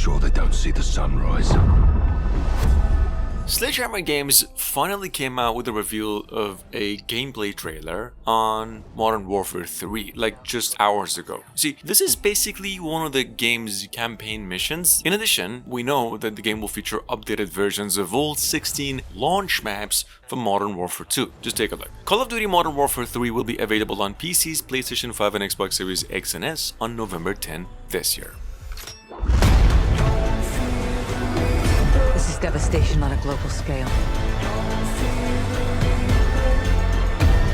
sure they don't see the sunrise. Sledgehammer Games finally came out with a reveal of a gameplay trailer on Modern Warfare 3, like just hours ago. See, this is basically one of the game's campaign missions. In addition, we know that the game will feature updated versions of all 16 launch maps for Modern Warfare 2. Just take a look. Call of Duty Modern Warfare 3 will be available on PCs, PlayStation 5 and Xbox Series X and S on November 10 this year. This is devastation on a global scale.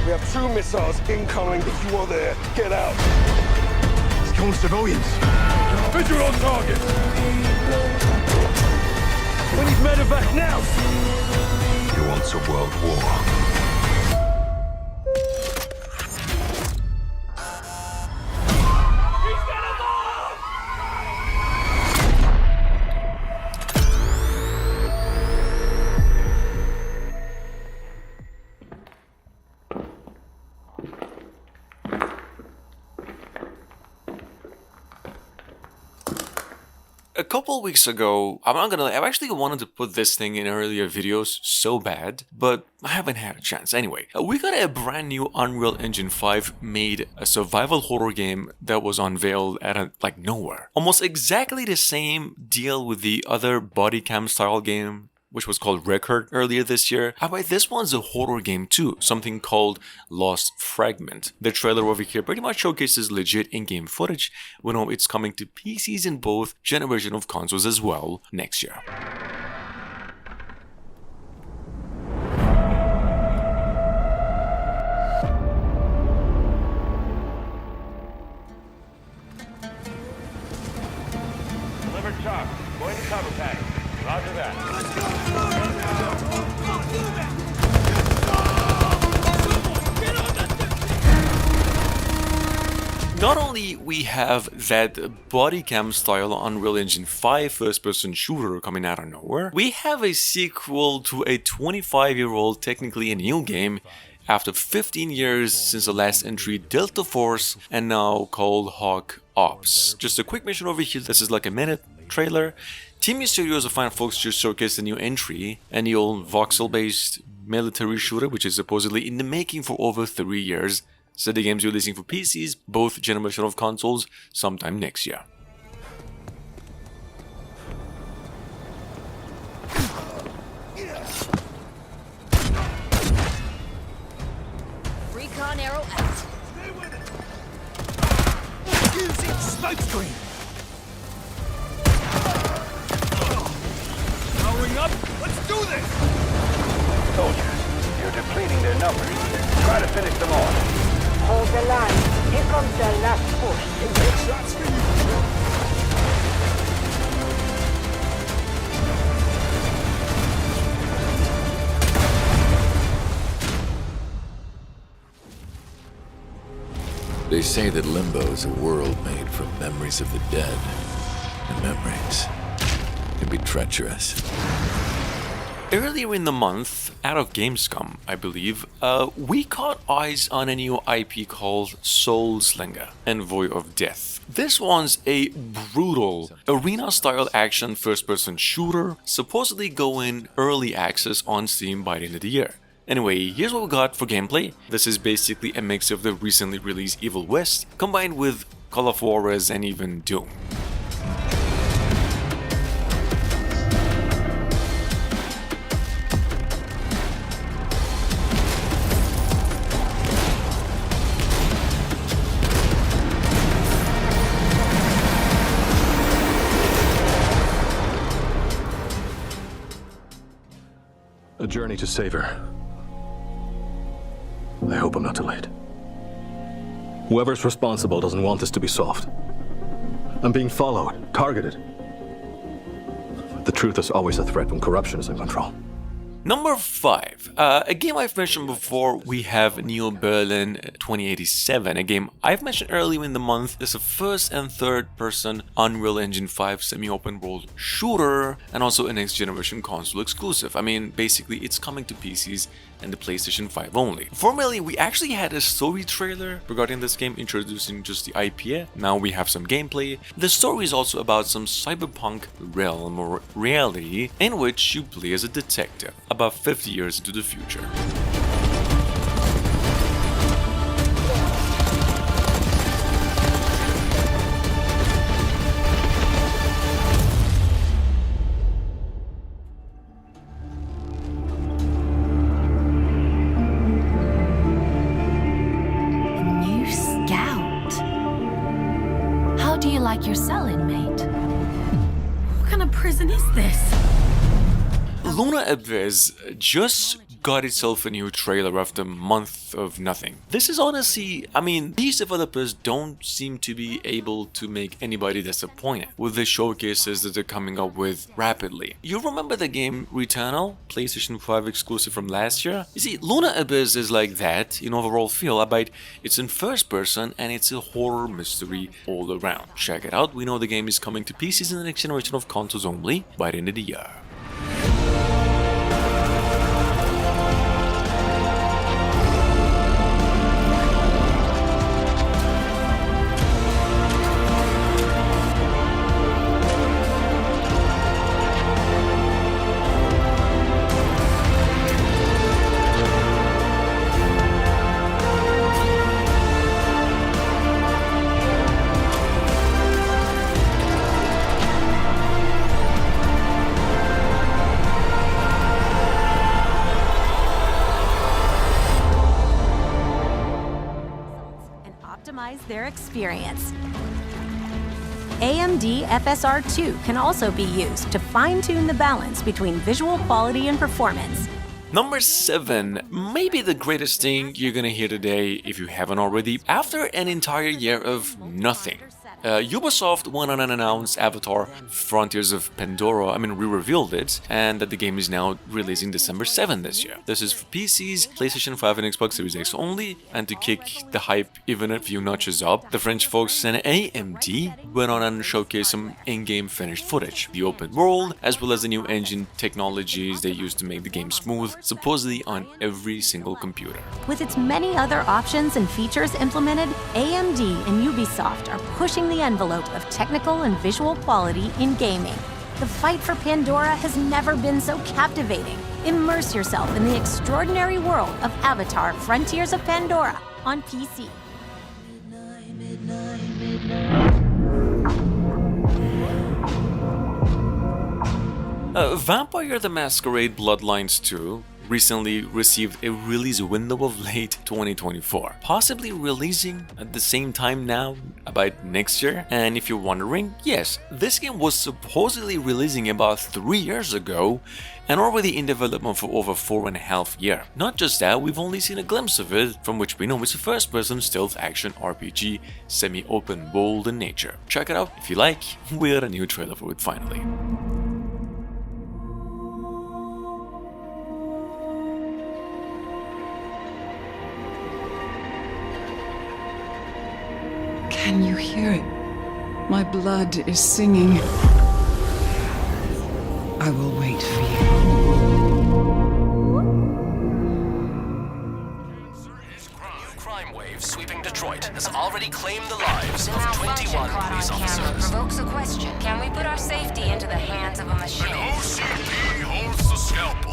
We have 2 missiles incoming. If you are there, get out. It's killing civilians. Visual on target. We need medevac now. He wants a world war. A couple weeks ago, I'm not gonna lie, I've actually wanted to put this thing in earlier videos so bad, but I haven't had a chance. Anyway, we got a brand new Unreal Engine 5 made a survival horror game that was unveiled at like nowhere. Almost exactly the same deal with the other body cam style game, which was called Record earlier this year. However, this one's a horror game too, something called Lost Fragment. The trailer over here pretty much showcases legit in-game footage. We know it's coming to PCs in both generations of consoles as well next year. Delivered truck. Going to cover pack. Roger that. Not only we have that body cam style Unreal Engine 5 first-person shooter coming out of nowhere, we have a sequel to a 25-year-old, technically a new game, after 15 years since the last entry, Delta Force, and now called Hawk Ops. Just a quick mission over here, this is like a minute trailer. Team Studios of fine folks just showcased a new entry, a new old voxel-based military shooter, which is supposedly in the making for over 3 years. So the game's releasing for PCs, both generation of consoles, sometime next year. Recon arrow out. Stay with it. Using smoke screen. Powering up. Let's do this. Soldiers, you're depleting their numbers. Try to finish them off. Hold the line. Here comes the last push. Shots for you. They say that Limbo is a world made from memories of the dead, and memories can be treacherous. Earlier in the month, out of Gamescom, I believe, we caught eyes on a new IP called Slinger, Envoy of Death. This one's a brutal arena-style action first-person shooter, supposedly going early access on Steam by the end of the year. Anyway, here's what we got for gameplay. This is basically a mix of the recently released Evil West, combined with Call of Juarez and even Doom. A journey to save her. I hope I'm not too late. Whoever's responsible doesn't want this to be solved. I'm being followed, targeted. The truth is always a threat when corruption is in control. Number 5. 5. A game I've mentioned before, we have Neo Berlin 2087, a game I've mentioned earlier in the month. It's a first and third person Unreal Engine 5 semi-open world shooter and also a next generation console exclusive. I mean, basically it's coming to PCs and the PlayStation 5 only. Formerly, we actually had a story trailer regarding this game introducing just the IP. Now we have some gameplay. The story is also about some cyberpunk realm or reality in which you play as a detective about 50 years into the future. Like your cell inmate. What kind of prison is this? Luna Abyss just got itself a new trailer after a month of nothing. This is honestly, I mean, these developers don't seem to be able to make anybody disappointed with the showcases that they're coming up with rapidly. You remember the game Returnal, PlayStation 5 exclusive from last year? You see, Luna Abyss is like that in overall feel, but it's in first person and it's a horror mystery all around. Check it out, we know the game is coming to PCs in the next generation of consoles only by the end of the year. Their experience. AMD FSR2 can also be used to fine-tune the balance between visual quality and performance. Number 7, maybe the greatest thing you're gonna hear today if you haven't already. After an entire year of nothing, Ubisoft went on and announced Avatar Frontiers of Pandora, re-revealed it, and that the game is now releasing December 7 this year. This is for PCs, PlayStation 5 and Xbox Series X only, and to kick the hype even a few notches up, the French folks and AMD went on and showcased some in-game finished footage, the open world, as well as the new engine technologies they used to make the game smooth, supposedly on every single computer. With its many other options and features implemented, AMD and Ubisoft are pushing the envelope of technical and visual quality in gaming. The fight for Pandora has never been so captivating. Immerse yourself in the extraordinary world of Avatar Frontiers of Pandora on PC. Vampire the Masquerade Bloodlines 2 recently received a release window of late 2024, possibly releasing at the same time now about next year. And if you're wondering, yes, this game was supposedly releasing about 3 years ago and already in development for over 4.5 years. Not just that, we've only seen a glimpse of it, from which we know it's a first-person stealth action RPG, semi-open world in nature. Check it out if you like, we got a new trailer for it finally. Can you hear it? My blood is singing. I will wait for you. New crime wave sweeping Detroit has already claimed the lives of 21 police officers. Provokes a question. Can we put our safety into the hands of a machine? OCP holds the scalpel.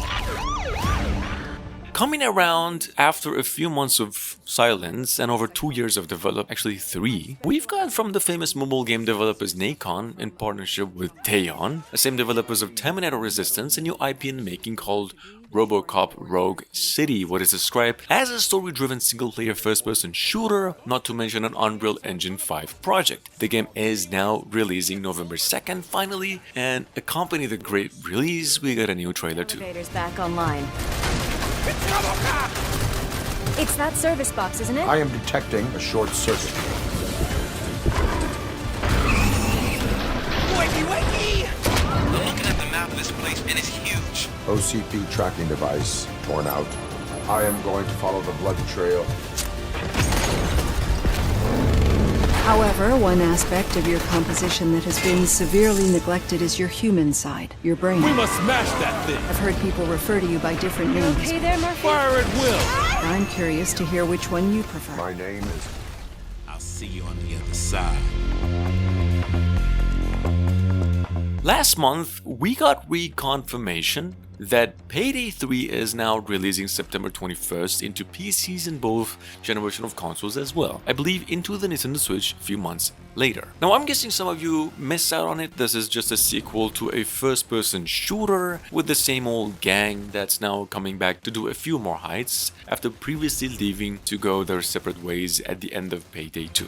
Coming around after a few months of silence and over 2 years of development, actually 3, we've got from the famous mobile game developers Nacon in partnership with Teon, the same developers of Terminator Resistance, a new IP in the making called RoboCop Rogue City, what is described as a story-driven single-player first-person shooter, not to mention an Unreal Engine 5 project. The game is now releasing November 2nd finally, and accompanying the great release, we got a new trailer too. Elevator's back online. It's RoboCop! It's that service box, isn't it? I am detecting a short circuit. Wakey, wakey! I'm looking at the map of this place and it's huge. OCP tracking device torn out. I am going to follow the blood trail. However, one aspect of your composition that has been severely neglected is your human side, your brain. We must smash that thing. I've heard people refer to you by different names. Okay there, Murphy? Fire at will. I'm curious to hear which one you prefer. My name is... I'll see you on the other side. Last month, we got reconfirmation that Payday 3 is now releasing September 21st into PCs in both generation of consoles as well. I believe into the Nintendo Switch a few months later. Now I'm guessing some of you missed out on it. This is just a sequel to a first-person shooter with the same old gang that's now coming back to do a few more heights after previously leaving to go their separate ways at the end of Payday 2.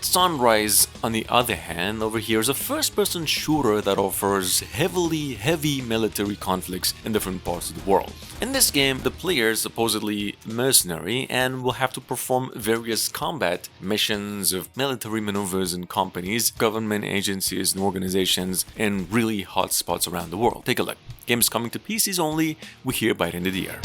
Sunrise, on the other hand, over here is a first-person shooter that offers heavy military conflicts in different parts of the world. In this game, the player is supposedly mercenary and will have to perform various combat missions of military maneuvers in companies, government agencies, and organizations in really hot spots around the world. Take a look. Game is coming to PCs only, we hear by the end of the year.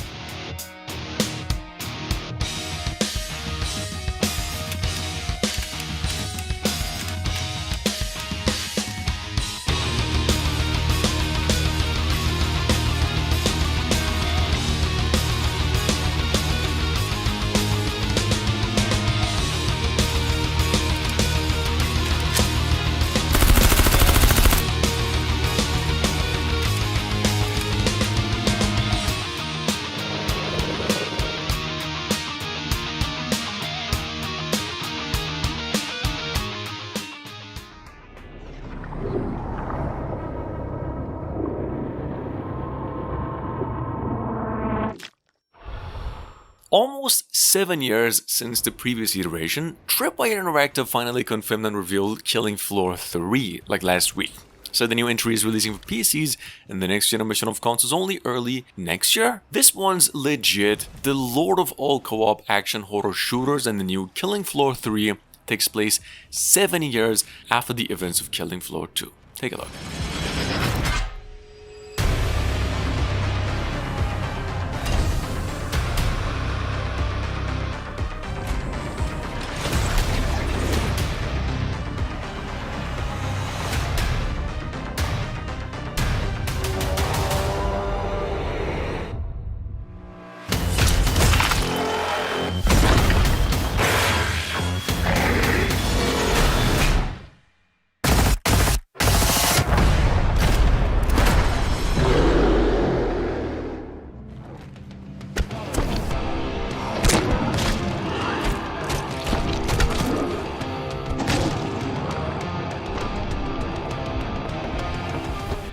Almost 7 years since the previous iteration, Tripwire Interactive finally confirmed and revealed Killing Floor 3 like last week. So the new entry is releasing for PCs and the next generation of consoles only early next year. This one's legit, the lord of all co-op action horror shooters, and the new Killing Floor 3 takes place 7 years after the events of Killing Floor 2. Take a look.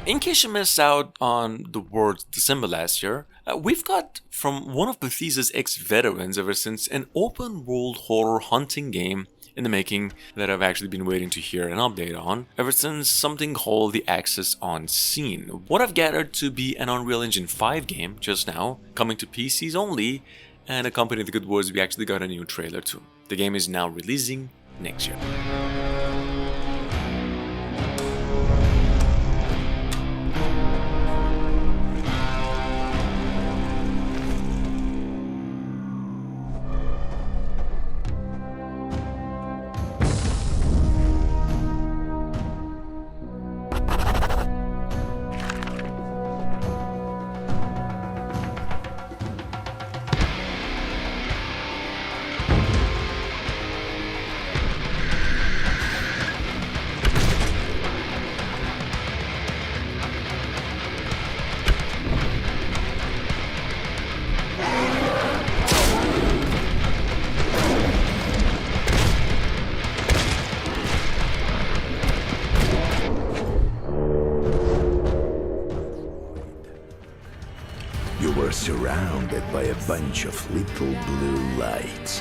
In case you missed out on the words December last year, we've got from one of Bethesda's ex-veterans ever since an open-world horror hunting game in the making that I've actually been waiting to hear an update on ever since something called the Access Unseen. What I've gathered to be an Unreal Engine 5 game just now, coming to PCs only, and accompanying the good words, we actually got a new trailer too. The game is now releasing next year. surrounded by a bunch of little blue lights.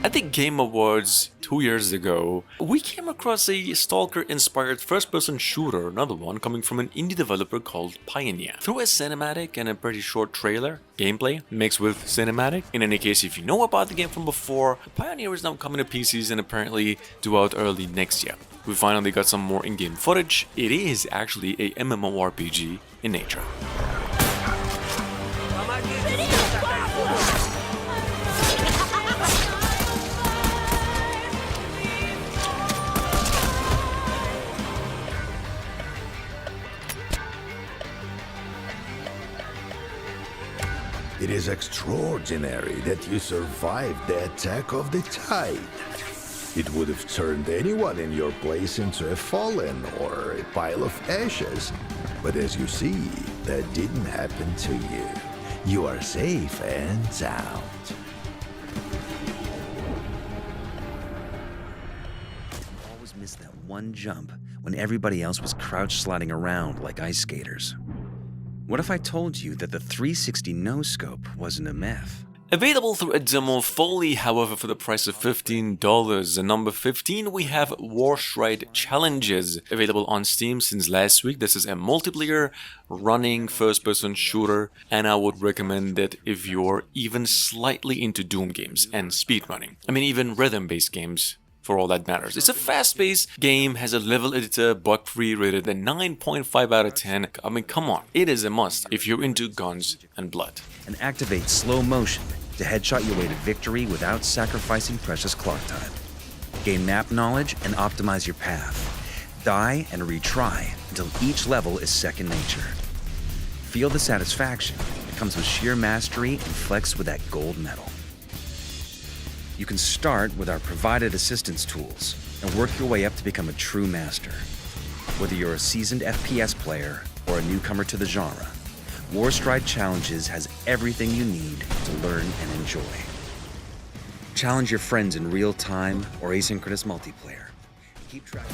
At the Game Awards 2 years ago, we came across a Stalker-inspired first-person shooter, another one coming from an indie developer called Pioneer. Through a cinematic and a pretty short trailer, gameplay mixed with cinematic. In any case, if you know about the game from before, Pioneer is now coming to PCs and apparently due out early next year. We finally got some more in-game footage. It is actually a MMORPG in nature. It is extraordinary that you survived the attack of the tide. It would have turned anyone in your place into a fallen or a pile of ashes. But as you see, that didn't happen to you. You are safe and sound. Always missed that one jump when everybody else was crouch sliding around like ice skaters. What if I told you that the 360 no-scope wasn't a myth? Available through a demo fully, however, for the price of $15. And number 15, we have Warstride Challenges, available on Steam since last week. This is a multiplayer running first-person shooter, and I would recommend it if you're even slightly into Doom games and speedrunning. I mean, even rhythm-based games, for all that matters. It's a fast-paced game, has a level editor, bug-free, rated a 9.5 out of 10. I mean, come on, it is a must if you're into guns and blood. And activate slow motion to headshot your way to victory without sacrificing precious clock time. Gain map knowledge and optimize your path. Die and retry until each level is second nature. Feel the satisfaction that comes with sheer mastery and flex with that gold medal. You can start with our provided assistance tools and work your way up to become a true master. Whether you're a seasoned FPS player or a newcomer to the genre, Warstride Challenges has everything you need to learn and enjoy. Challenge your friends in real time or asynchronous multiplayer. Keep track.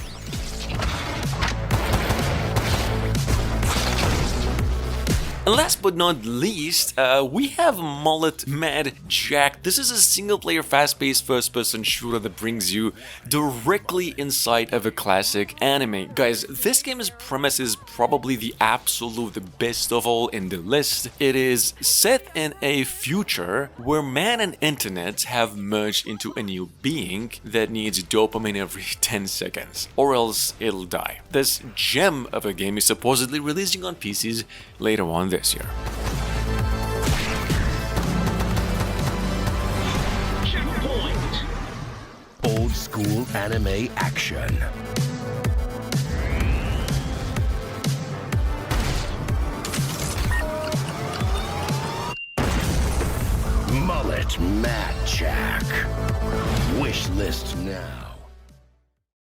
And last but not least, we have Mullet Mad Jack. This is a single-player, fast-paced, first-person shooter that brings you directly inside of a classic anime. Guys, this game's premise is probably the absolute best of all in the list. It is set in a future where man and internet have merged into a new being that needs dopamine every 10 seconds, or else it'll die. This gem of a game is supposedly releasing on PCs later on this year. Checkpoint. Old school anime action. Mullet Mad Jack. Wish list now.